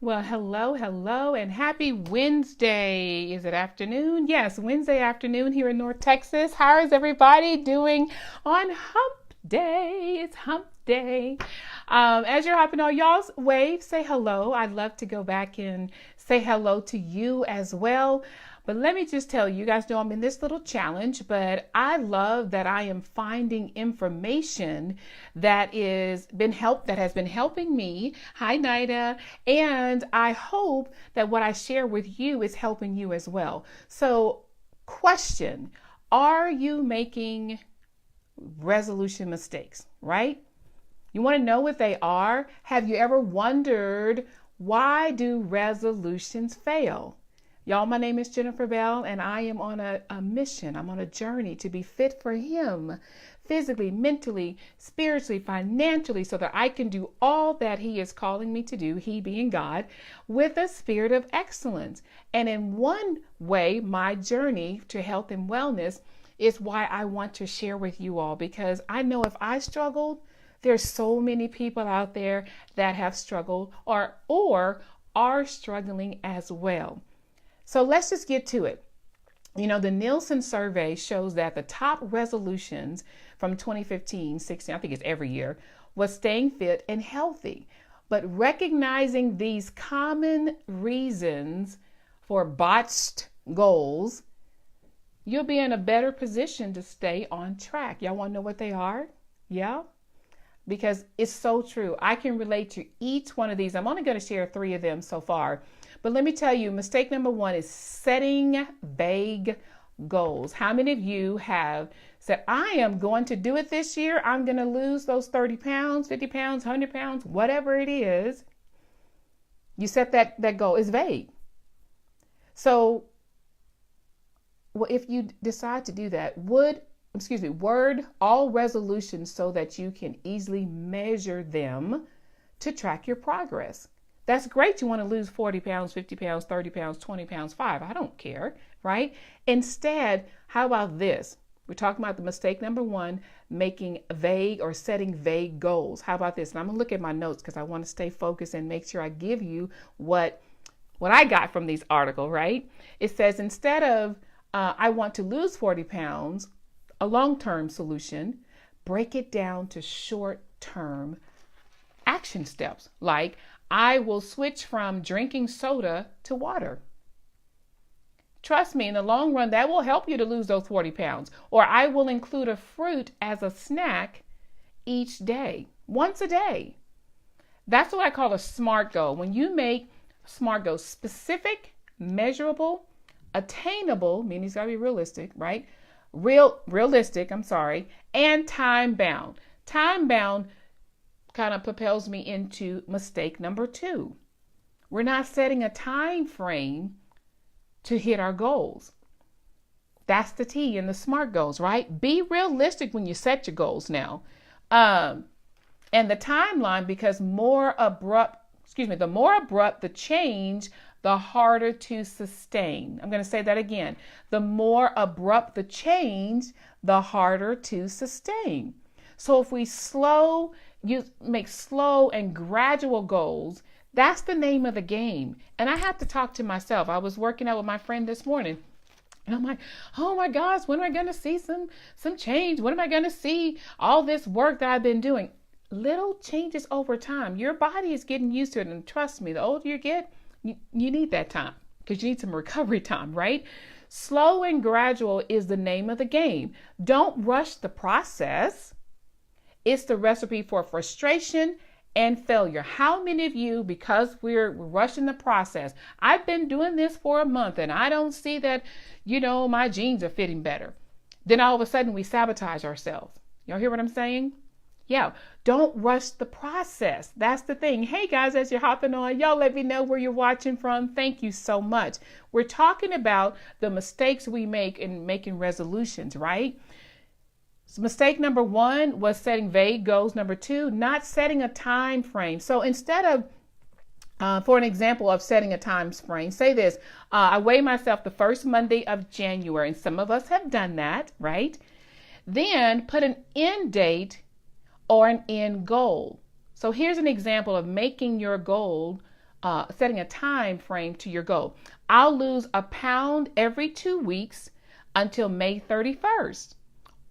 Well, hello, and happy Wednesday. Is it afternoon? Yes, Wednesday afternoon here in North Texas. How is everybody doing on Hump Day? It's Hump Day. As you're hopping on y'all's wave, say hello. I'd love to go back and say hello to you as well. But let me just tell you, you guys know I'm in this little challenge, but I love that I am finding information that has been helping me. Hi, Nida. And I hope that what I share with you is helping you as well. So, question, are you making resolution mistakes, right? You want to know what they are? Have you ever wondered, why do resolutions fail? Y'all, my name is Jennifer Bell, and I am on a mission. I'm on a journey to be fit for Him, physically, mentally, spiritually, financially, so that I can do all that He is calling me to do, He being God, with a spirit of excellence. And in one way, my journey to health and wellness is why I want to share with you all, because I know if I struggled, there's so many people out there that have struggled or are struggling as well. So let's just get to it. You know, the Nielsen survey shows that the top resolutions from 2015, 16, I think it's every year, was staying fit and healthy. But recognizing these common reasons for botched goals, you'll be in a better position to stay on track. Y'all want to know what they are? Yeah? Because it's so true. I can relate to each one of these. I'm only going to share 3 of them so far. But let me tell you, mistake number 1 is setting vague goals. How many of you have said, I am going to do it this year. I'm going to lose those 30 pounds, 50 pounds, 100 pounds, whatever it is. You set that goal. It's vague. So, well, if you decide to do that, word all resolutions so that you can easily measure them to track your progress. That's great. You want to lose 40 pounds, 50 pounds, 30 pounds, 20 pounds, 5. I don't care, right? Instead, how about this? We're talking about the mistake number 1, making vague or setting vague goals. How about this? And I'm going to look at my notes because I want to stay focused and make sure I give you what I got from these articles, right? It says instead of I want to lose 40 pounds, a long-term solution, break it down to short-term action steps, like I will switch from drinking soda to water. Trust me, in the long run, that will help you to lose those 40 pounds. Or I will include a fruit as a snack each day, once a day. That's what I call a SMART goal. When you make SMART goals specific, measurable, attainable, meaning it's got to be realistic, right? Realistic, and time bound. Time bound kind of propels me into mistake number 2. We're not setting a time frame to hit our goals. That's the T in the SMART goals, right? Be realistic when you set your goals now. And the timeline, because the more abrupt the change, the harder to sustain. I'm going to say that again. The more abrupt the change, the harder to sustain. So if we make slow and gradual goals, that's the name of the game. And I have to talk to myself. I was working out with my friend this morning, and I'm like, oh my gosh, when am I going to see some change? When am I going to see all this work that I've been doing? Little changes over time. Your body is getting used to it. And trust me, the older you get, you need that time because you need some recovery time, right? Slow and gradual is the name of the game. Don't rush the process. It's the recipe for frustration and failure. How many of you, because we're rushing the process, I've been doing this for a month and I don't see that, my jeans are fitting better. Then all of a sudden we sabotage ourselves. Y'all hear what I'm saying? Yeah, don't rush the process. That's the thing. Hey guys, as you're hopping on, y'all let me know where you're watching from. Thank you so much. We're talking about the mistakes we make in making resolutions, right? So mistake number 1 was setting vague goals. Number 2, not setting a time frame. So instead of, for an example of setting a time frame, say this, I weigh myself the first Monday of January, and some of us have done that, right? Then put an end date or an end goal. So here's an example of making your goal setting a time frame to your goal. I'll lose a pound every 2 weeks until May 31st,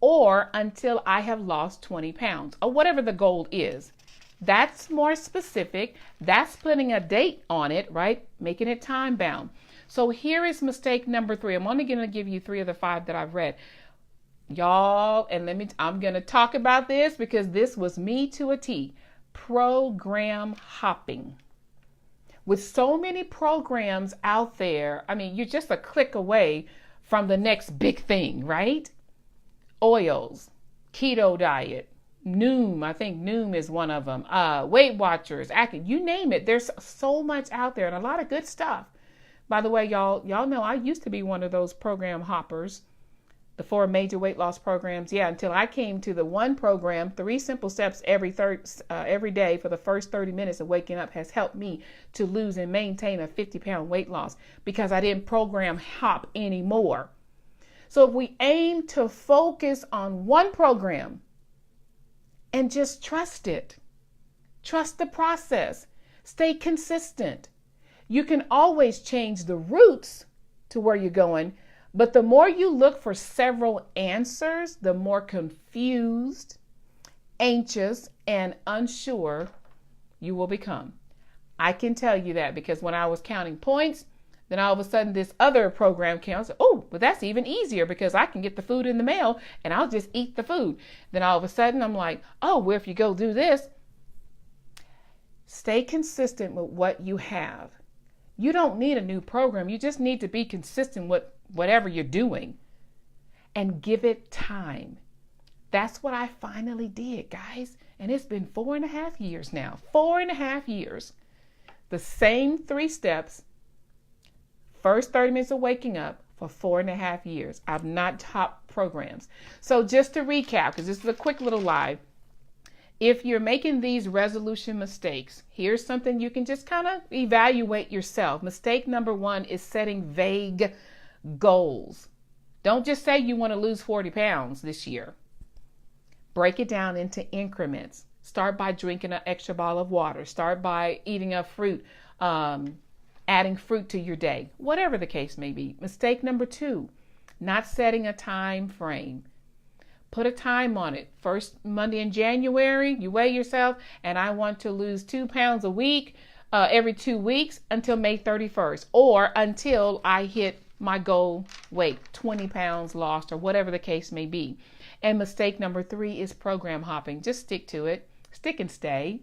or until I have lost 20 pounds, or whatever the goal is. That's more specific. That's putting a date on it, right? Making it time bound. So here is mistake number 3. I'm only going to give you 3 of the 5 that I've read. Y'all, and I'm going to talk about this because this was me to a T. Program hopping. With so many programs out there, I mean, you're just a click away from the next big thing, right? Oils, keto diet, Noom. I think Noom is one of them. Weight Watchers, you name it. There's so much out there and a lot of good stuff. By the way, y'all know I used to be one of those program hoppers. The 4 major weight loss programs. Yeah, until I came to the one program, 3 simple steps every day for the first 30 minutes of waking up has helped me to lose and maintain a 50-pound weight loss because I didn't program hop anymore. So if we aim to focus on one program and just trust it, trust the process, stay consistent, you can always change the routes to where you're going. But the more you look for several answers, the more confused, anxious, and unsure you will become. I can tell you that because when I was counting points, then all of a sudden this other program came. I said, oh, but that's even easier because I can get the food in the mail and I'll just eat the food. Then all of a sudden I'm like, oh, well, if you go do this, stay consistent with what you have. You don't need a new program. You just need to be consistent with whatever you're doing and give it time. That's what I finally did, guys. And it's been 4.5 years now. 4.5 years. The same 3 steps. First 30 minutes of waking up for 4.5 years. I've not topped programs. So just to recap, because this is a quick little live. If you're making these resolution mistakes, here's something you can just kind of evaluate yourself. Mistake number 1 is setting vague goals. Don't just say you want to lose 40 pounds this year. Break it down into increments. Start by drinking an extra bottle of water. Start by eating a fruit, adding fruit to your day, whatever the case may be. Mistake number 2, not setting a time frame. Put a time on it. First Monday in January, you weigh yourself, and I want to lose 2 pounds a week, every 2 weeks until May 31st, or until I hit my goal weight, 20 pounds lost, or whatever the case may be. And mistake number 3 is program hopping. Just stick to it. Stick and stay.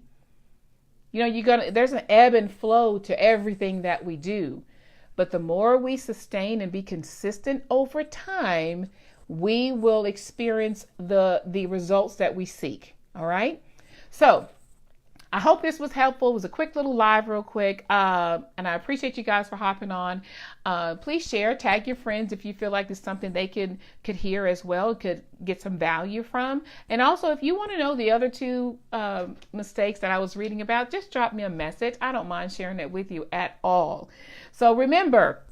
You know, there's an ebb and flow to everything that we do. But the more we sustain and be consistent over time, we will experience the results that we seek. All right. So I hope this was helpful. It was a quick little live real quick. And I appreciate you guys for hopping on. Please share, tag your friends if you feel like it's something they could hear as well, could get some value from. And also, if you want to know the other 2 mistakes that I was reading about, just drop me a message. I don't mind sharing it with you at all. So remember,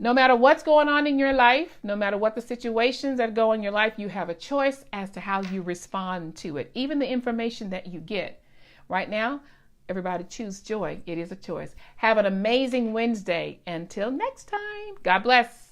no matter what's going on in your life, no matter what the situations that go in your life, you have a choice as to how you respond to it, even the information that you get. Right now, everybody choose joy. It is a choice. Have an amazing Wednesday. Until next time, God bless.